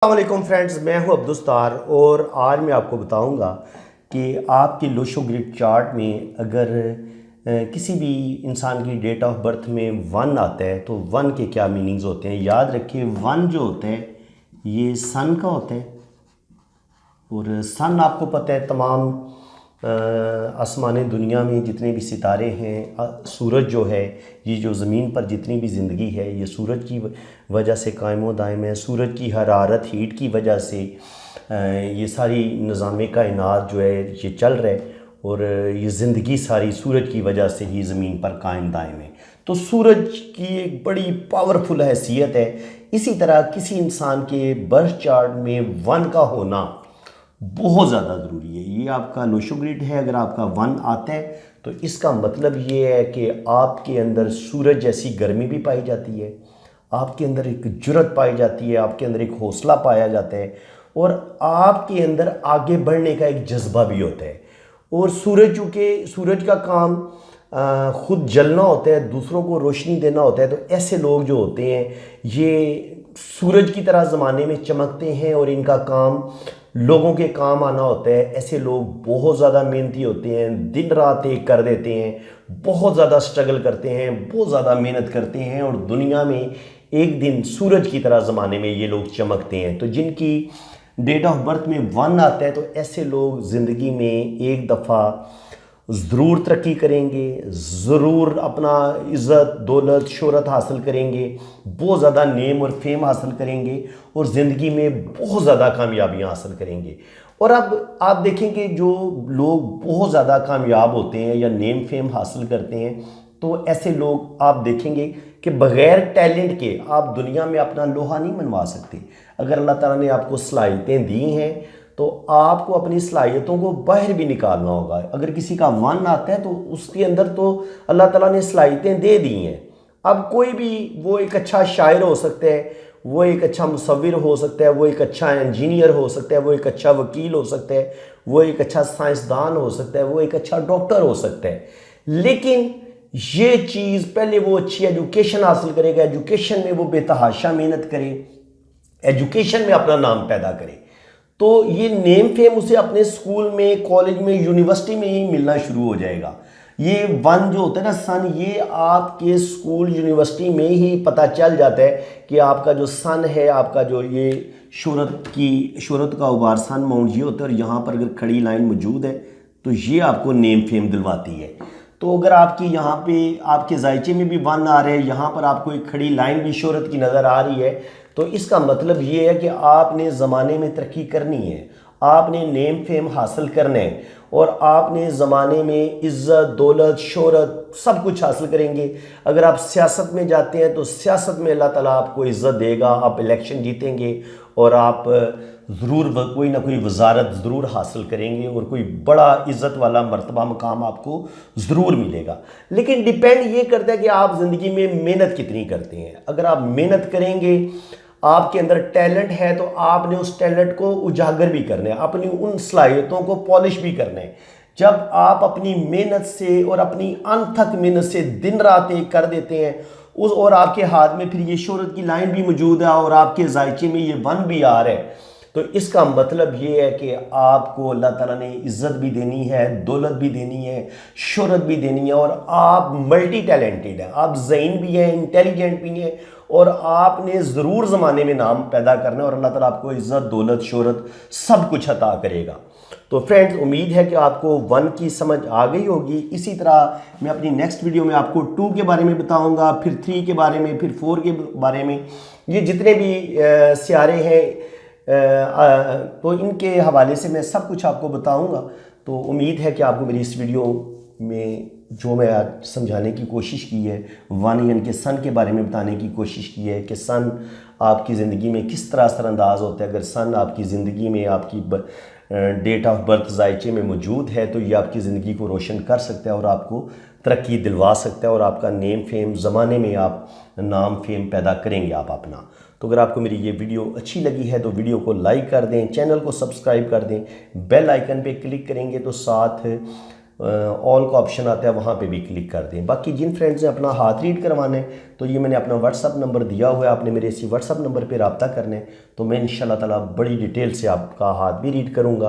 अस्सलाम फ्रेंड्स, मैं हूं अब्दुस्तार और आज मैं आपको बताऊंगा कि आपके लोशो ग्रिड चार्ट में अगर किसी भी इंसान की डेट ऑफ बर्थ में वन आता है तो वन के क्या मीनिंग्स होते हैं। याद रखिए, वन जो होता है ये सन का होता है और सन आपको पता है तमाम आसमान दुनिया में जितने भी सितारे हैं, सूरज जो है, ये जो ज़मीन पर जितनी भी ज़िंदगी है ये सूरज की वजह से कायम व दायम है। सूरज की हरारत, हीट की वजह से ये सारी निज़ाम कायनात जो है ये चल रहा है और ये ज़िंदगी सारी सूरज की वजह से ही ज़मीन पर कायम दायम है। तो सूरज की एक बड़ी पावरफुल हैसियत है। इसी तरह किसी इंसान के बर्थ चार्ट में वन का होना बहुत ज़्यादा ज़रूरी है। ये आपका लोशो ग्रिड है, अगर आपका वन आता है तो इसका मतलब ये है कि आपके अंदर सूरज जैसी गर्मी भी पाई जाती है, आपके अंदर एक जुर्रत पाई जाती है, आपके अंदर एक हौसला पाया जाता है और आपके अंदर आगे बढ़ने का एक जज्बा भी होता है। और सूरज, चूँकि सूरज का काम ख़ुद जलना होता है, दूसरों को रोशनी देना होता है, तो ऐसे लोग जो होते हैं ये सूरज की तरह ज़माने में चमकते हैं और इनका काम लोगों के काम आना होता है। ऐसे लोग बहुत ज़्यादा मेहनती होते हैं, दिन रात एक कर देते हैं, बहुत ज़्यादा स्ट्रगल करते हैं, बहुत ज़्यादा मेहनत करते हैं और दुनिया में एक दिन सूरज की तरह ज़माने में ये लोग चमकते हैं। तो जिनकी डेट ऑफ बर्थ में वन आता है तो ऐसे लोग ज़िंदगी में एक दफ़ा ज़रूर तरक्की करेंगे, ज़रूर अपना इज़्ज़त, दौलत, शोहरत हासिल करेंगे, बहुत ज़्यादा नेम और फेम हासिल करेंगे और ज़िंदगी में बहुत ज़्यादा कामयाबियाँ हासिल करेंगे। और अब आप देखेंगे जो लोग बहुत ज़्यादा कामयाब होते हैं या नेम फेम हासिल करते हैं तो ऐसे लोग आप देखेंगे कि बग़ैर टैलेंट के आप दुनिया में अपना लोहा नहीं मनवा सकते। अगर अल्लाह ताला ने आपको सलाहियतें दी हैं तो आपको अपनी सलाहियतों को बाहर भी निकालना होगा। अगर किसी का वन आता है तो उसके अंदर तो अल्लाह ताला ने सलाहियतें दे दी हैं। अब कोई भी, वो एक अच्छा शायर हो सकता है, वो एक अच्छा मुसव्विर हो सकता है, वो एक अच्छा इंजीनियर हो सकता है, वो एक अच्छा वकील हो सकता है, वो एक अच्छा साइंसदान हो सकता है, वो एक अच्छा डॉक्टर हो सकता है। लेकिन ये चीज़ पहले वो अच्छी एजुकेशन हासिल करेगा, एजुकेशन में वो बेतहाशा मेहनत करे, एजुकेशन में अपना नाम पैदा करे, तो ये नेम फेम उसे अपने स्कूल में, कॉलेज में, यूनिवर्सिटी में ही मिलना शुरू हो जाएगा। ये वन जो होता है ना, सन, ये आपके स्कूल, यूनिवर्सिटी में ही पता चल जाता है कि आपका जो सन है, आपका जो ये शोहरत का उबार सन माउंट ये होता है और यहाँ पर अगर खड़ी लाइन मौजूद है तो ये आपको नेम फेम दिलवाती है। तो अगर आपकी यहाँ पे आपके जायचे में भी वन आ रहे हैं, यहाँ पर आपको एक खड़ी लाइन भी शोहरत की नज़र आ रही है, तो इसका मतलब ये है कि आपने ज़माने में तरक्की करनी है, आपने नेम फेम हासिल करना है और आपने ज़माने में इज़्ज़त, दौलत, शोहरत सब कुछ हासिल करेंगे। अगर आप सियासत में जाते हैं तो सियासत में अल्लाह ताला आपको इज़्ज़त देगा, आप इलेक्शन जीतेंगे और आप ज़रूर कोई ना कोई वजारत ज़रूर हासिल करेंगे और कोई बड़ा इज़्ज़त वाला मर्तबा मकाम आपको ज़रूर मिलेगा। लेकिन डिपेंड ये करता है कि आप ज़िंदगी में मेहनत कितनी करते हैं। अगर आप मेहनत करेंगे, आपके अंदर टैलेंट है, तो आपने उस टैलेंट को उजागर भी करना है, अपनी उन सलाहियतों को पॉलिश भी करना है। जब आप अपनी मेहनत से और अपनी अनथक मेहनत से दिन रात एक कर देते हैं उस, और आपके हाथ में फिर ये शोहरत की लाइन भी मौजूद है और आपके जायचे में ये वन भी आ रहा है, तो इसका मतलब ये है कि आपको अल्लाह ताला ने इज़्ज़त भी देनी है, दौलत भी देनी है, शोहरत भी देनी है और आप मल्टी टैलेंटेड हैं, आप ज़हीन भी हैं, इंटेलिजेंट भी हैं और आपने ज़रूर ज़माने में नाम पैदा करना है और अल्लाह ताला आपको इज़्ज़त, दौलत, शोहरत सब कुछ अता करेगा। तो फ्रेंड्स, उम्मीद है कि आपको वन की समझ आ गई होगी। इसी तरह मैं अपनी नेक्स्ट वीडियो में आपको 2 के बारे में बताऊंगा, फिर 3 के बारे में, फिर 4 के बारे में, ये जितने भी सियारे हैं तो इनके हवाले से मैं सब कुछ आपको बताऊंगा। तो उम्मीद है कि आपको मेरी इस वीडियो में जो मैं आज समझाने की कोशिश की है, वन यानी कि सन के बारे में बताने की कोशिश की है कि सन आपकी ज़िंदगी में किस तरह असरअंदाज होता है। अगर सन आपकी ज़िंदगी में, आपकी डेट ऑफ बर्थ जायचे में मौजूद है तो ये आपकी ज़िंदगी को रोशन कर सकता है और आपको तरक्की दिलवा सकता है और आपका नेम फेम, ज़माने में आप नाम फेम पैदा करेंगे आप अपना। तो अगर आपको मेरी ये वीडियो अच्छी लगी है तो वीडियो को लाइक कर दें, चैनल को सब्सक्राइब कर दें, बेल आइकन पे क्लिक करेंगे तो साथ ऑल का ऑप्शन आता है, वहाँ पे भी क्लिक कर दें। बाकी जिन फ्रेंड्स ने अपना हाथ रीड करवाना है तो ये मैंने अपना व्हाट्सअप नंबर दिया हुआ है, आपने मेरे इसी व्हाट्सअप नंबर पे रब्ता करना है, तो मैं इंशाल्लाह ताला बड़ी डिटेल से आपका हाथ भी रीड करूँगा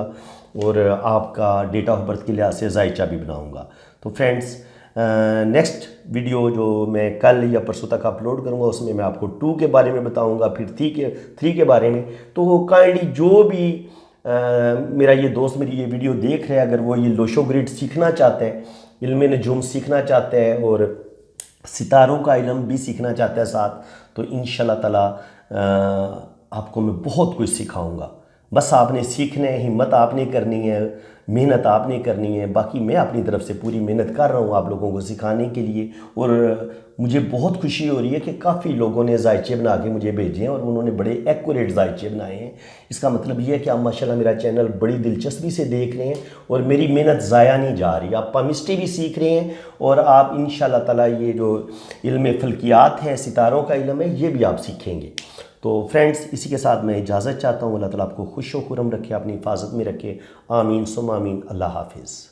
और आपका डेट ऑफ बर्थ के लिहाज से जायचा भी बनाऊँगा। तो फ्रेंड्स नेक्स्ट वीडियो जो मैं कल या परसों तक अपलोड करूँगा उसमें मैं आपको 2 के बारे में बताऊँगा, फिर 3 के बारे में। तो काइंडली जो भी मेरा ये दोस्त मेरी ये वीडियो देख रहे हैं, अगर वो ये लोशो ग्रिड सीखना चाहते हैं, इल्म नजूम सीखना चाहते हैं और सितारों का इल्म भी सीखना चाहते हैं साथ, तो इंशाल्लाह ताला आपको मैं बहुत कुछ सिखाऊंगा। बस आपने सीखना है, हिम्मत आपने करनी है, मेहनत आपने करनी है। बाकी मैं अपनी तरफ से पूरी मेहनत कर रहा हूँ आप लोगों को सिखाने के लिए, और मुझे बहुत खुशी हो रही है कि काफ़ी लोगों ने जायचे बना के मुझे भेजे हैं और उन्होंने बड़े एक्यूरेट जायचे बनाए हैं। इसका मतलब ये है कि आप माशाल्लाह मेरा चैनल बड़ी दिलचस्पी से देख रहे हैं और मेरी मेहनत ज़ाया नहीं जा रही। आप पामिस्ट्री भी सीख रहे हैं और आप इंशाल्लाह ताला ये जो इल्म फल्कियात है, सितारों का इल्म है, ये भी आप सीखेंगे। तो फ्रेंड्स इसी के साथ मैं इजाज़त चाहता हूँ। अल्लाह ताला आपको खुश व खुर्रम रखे, अपनी हिफाजत में रखे। आमीन सुम आमीन। अल्लाह हाफिज़।